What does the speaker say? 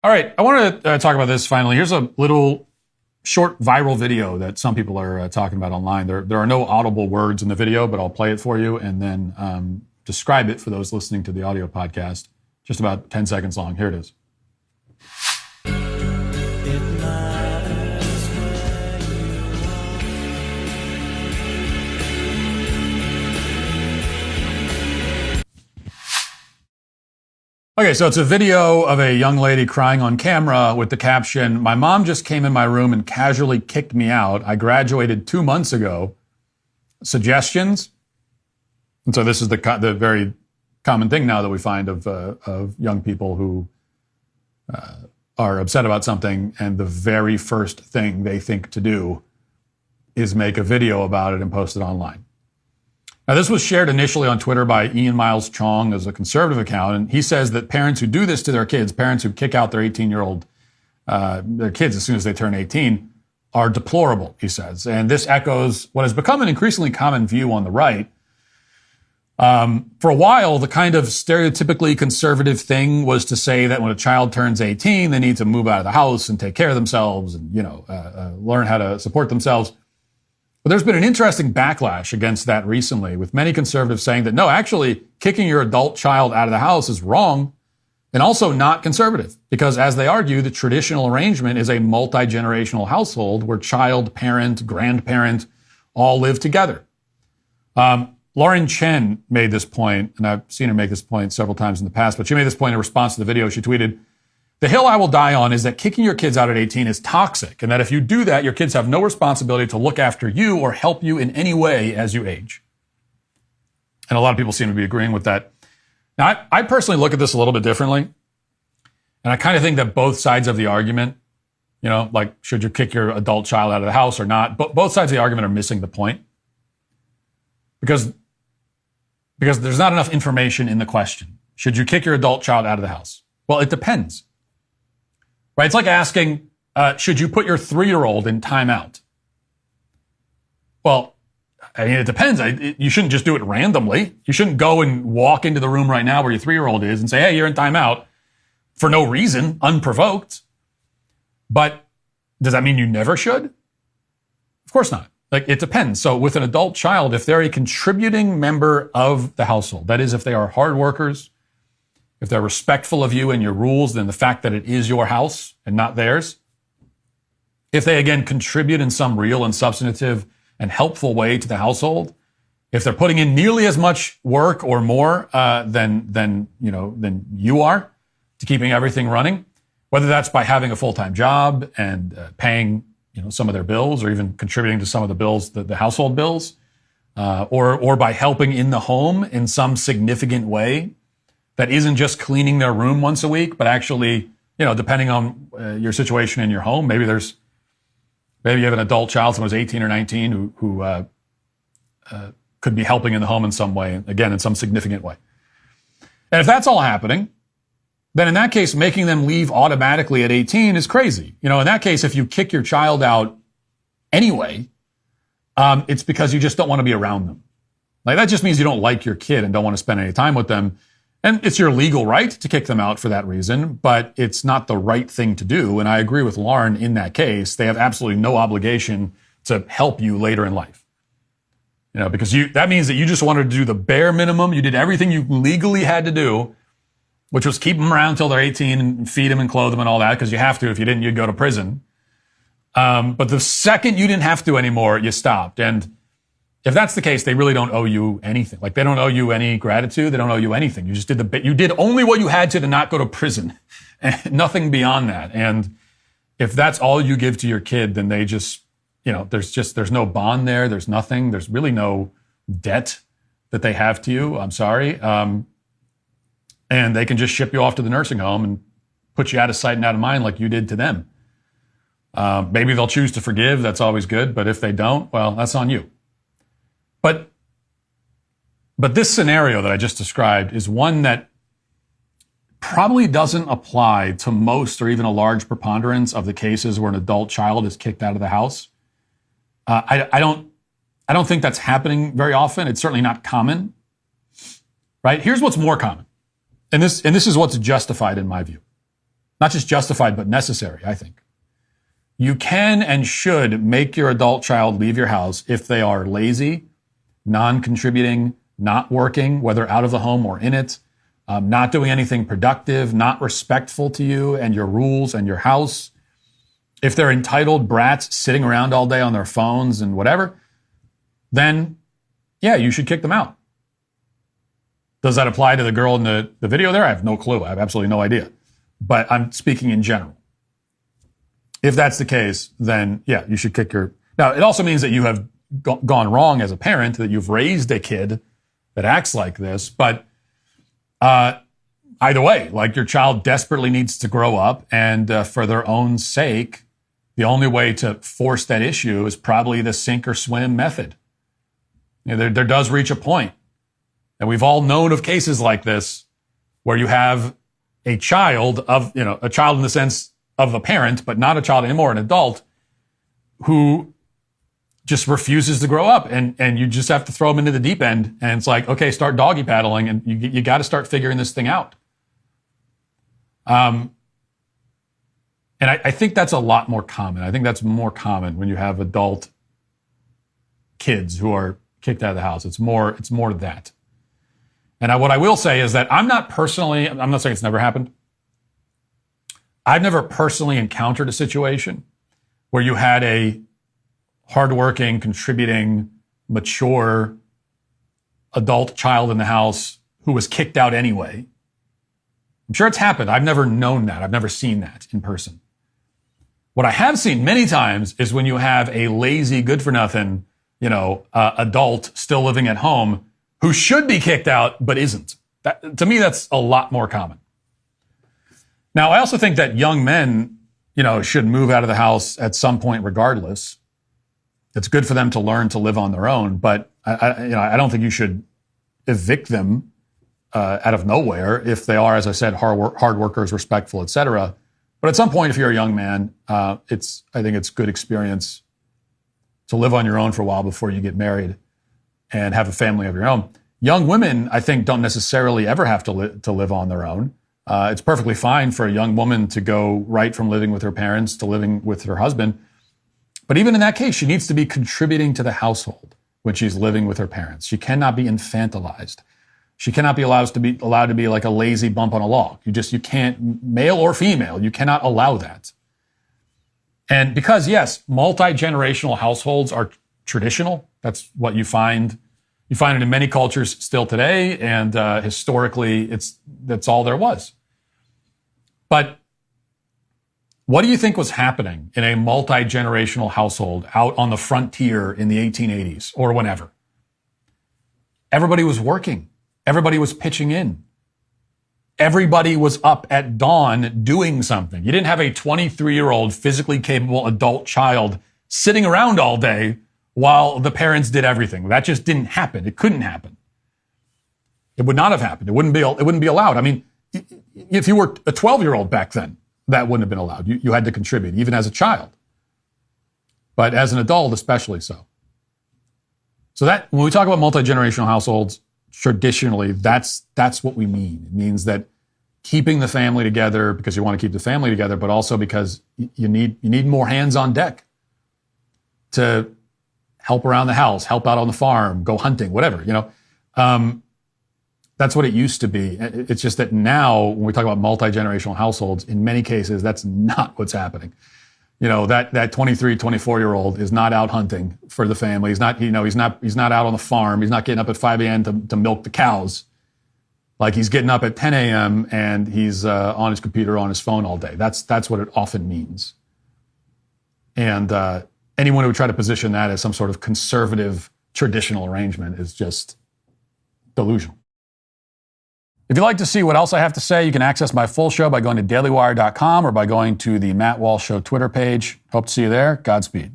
All right, I want to talk about this finally. Here's a little short viral video that some people are talking about online. There are no audible words in the video, but I'll play it for you and then describe it for those listening to the audio podcast. Just about 10 seconds long. Here it is. Okay, so it's a video of a young lady crying on camera with the caption, "My mom just came in my room and casually kicked me out. I graduated 2 months ago. Suggestions?" And so this is the very common thing now that we find of young people who are upset about something, and the very first thing they think to do is make a video about it and post it online. Now, this was shared initially on Twitter by Ian Miles Chong as a conservative account, and he says that parents who do this to their kids, parents who kick out their 18-year-old, their kids as soon as they turn 18, are deplorable, he says. And this echoes what has become an increasingly common view on the right. For a while, the kind of stereotypically conservative thing was to say that when a child turns 18, they need to move out of the house and take care of themselves and, learn how to support themselves. But there's been an interesting backlash against that recently, with many conservatives saying that, no, actually, kicking your adult child out of the house is wrong and also not conservative, because as they argue, the traditional arrangement is a multi-generational household where child, parent, grandparent all live together. Lauren Chen made this point, and I've seen her make this point several times in the past, but she made this point in response to the video. She tweeted, "The hill I will die on is that kicking your kids out at 18 is toxic, and that if you do that, your kids have no responsibility to look after you or help you in any way as you age." And a lot of people seem to be agreeing with that. Now, I personally look at this a little bit differently, and I kind of think that both sides of the argument, like should you kick your adult child out of the house or not, both sides of the argument are missing the point. Because there's not enough information in the question. Should you kick your adult child out of the house? Well, it depends. Right? It's like asking, should you put your 3-year-old in timeout? Well, I mean, it depends. You shouldn't just do it randomly. You shouldn't go and walk into the room right now where your 3-year-old is and say, "Hey, you're in timeout," for no reason, unprovoked. But does that mean you never should? Of course not. It depends. So with an adult child, if they're a contributing member of the household, that is, if they are hard workers, if they're respectful of you and your rules, then the fact that it is your house and not theirs. If they, again, contribute in some real and substantive and helpful way to the household, if they're putting in nearly as much work or more than you are to keeping everything running, whether that's by having a full-time job and paying some of their bills, or even contributing to some of the bills, the household bills, or by helping in the home in some significant way, that isn't just cleaning their room once a week, but actually, depending on your situation in your home, maybe you have an adult child, someone who's 18 or 19 who could be helping in the home in some way, again, in some significant way. And if that's all happening, then in that case, making them leave automatically at 18 is crazy. In that case, if you kick your child out anyway, it's because you just don't want to be around them. That just means you don't like your kid and don't want to spend any time with them. And it's your legal right to kick them out for that reason, but it's not the right thing to do. And I agree with Lauren in that case. They have absolutely no obligation to help you later in life. Because that means that you just wanted to do the bare minimum. You did everything you legally had to do, which was keep them around until they're 18 and feed them and clothe them and all that, because you have to. If you didn't, you'd go to prison. But the second you didn't have to anymore, you stopped. And if that's the case, they really don't owe you anything. They don't owe you any gratitude. They don't owe you anything. You just you did only what you had to not go to prison, and nothing beyond that. And if that's all you give to your kid, then they just, there's no bond there. There's nothing. There's really no debt that they have to you. I'm sorry. And they can just ship you off to the nursing home and put you out of sight and out of mind like you did to them. Maybe they'll choose to forgive. That's always good. But if they don't, well, that's on you. But this scenario that I just described is one that probably doesn't apply to most or even a large preponderance of the cases where an adult child is kicked out of the house. I don't think that's happening very often. It's certainly not common, right? Here's what's more common. And this is what's justified in my view. Not just justified, but necessary, I think. You can and should make your adult child leave your house if they are lazy, non-contributing, not working, whether out of the home or in it, not doing anything productive, not respectful to you and your rules and your house. If they're entitled brats sitting around all day on their phones and whatever, then yeah, you should kick them out. Does that apply to the girl in the video there? I have no clue. I have absolutely no idea. But I'm speaking in general. If that's the case, then yeah, you should kick your... Now, it also means that you have gone wrong as a parent, that you've raised a kid that acts like this. But either way, like your child desperately needs to grow up, and for their own sake, the only way to force that issue is probably the sink or swim method. You know, there does reach a point, and we've all known of cases like this where you have a child a child in the sense of a parent, but not a child anymore, an adult who just refuses to grow up, and you just have to throw them into the deep end, and it's like, okay, start doggy paddling, and you got to start figuring this thing out. And I think that's a lot more common. I think that's more common when you have adult kids who are kicked out of the house. It's more that. And what I will say is that I'm not saying it's never happened. I've never personally encountered a situation where you had a hardworking, contributing, mature adult child in the house who was kicked out anyway. I'm sure it's happened. I've never known that. I've never seen that in person. What I have seen many times is when you have a lazy, good-for-nothing, adult still living at home who should be kicked out but isn't. To me, that's a lot more common. Now, I also think that young men, should move out of the house at some point regardless. It's good for them to learn to live on their own, but I don't think you should evict them out of nowhere if they are, as I said, hard workers, respectful, etc. But at some point, if you're a young man, I think it's good experience to live on your own for a while before you get married and have a family of your own. Young women, I think, don't necessarily ever have to live on their own. It's perfectly fine for a young woman to go right from living with her parents to living with her husband. But even in that case, she needs to be contributing to the household when she's living with her parents. She cannot be infantilized. She cannot be allowed to be like a lazy bump on a log. You can't, male or female, you cannot allow that. And because, yes, multi-generational households are traditional. That's what you find. You find it in many cultures still today, and historically, that's all there was. But what do you think was happening in a multi-generational household out on the frontier in the 1880s or whenever? Everybody was working. Everybody was pitching in. Everybody was up at dawn doing something. You didn't have a 23-year-old physically capable adult child sitting around all day while the parents did everything. That just didn't happen. It couldn't happen. It would not have happened. It wouldn't be allowed. I mean, if you were a 12-year-old back then, that wouldn't have been allowed. You had to contribute, even as a child. But as an adult, especially so. So that, when we talk about multi-generational households, traditionally, that's what we mean. It means that keeping the family together because you want to keep the family together, but also because you need more hands on deck to help around the house, help out on the farm, go hunting, whatever, That's what it used to be. It's just that now, when we talk about multi-generational households, in many cases, that's not what's happening. That 23, 24-year-old is not out hunting for the family. He's not out on the farm. He's not getting up at 5 a.m. to milk the cows. Like, he's getting up at 10 a.m. and he's on his computer, on his phone all day. That's what it often means. And anyone who would try to position that as some sort of conservative, traditional arrangement is just delusional. If you'd like to see what else I have to say, you can access my full show by going to dailywire.com or by going to the Matt Walsh Show Twitter page. Hope to see you there. Godspeed.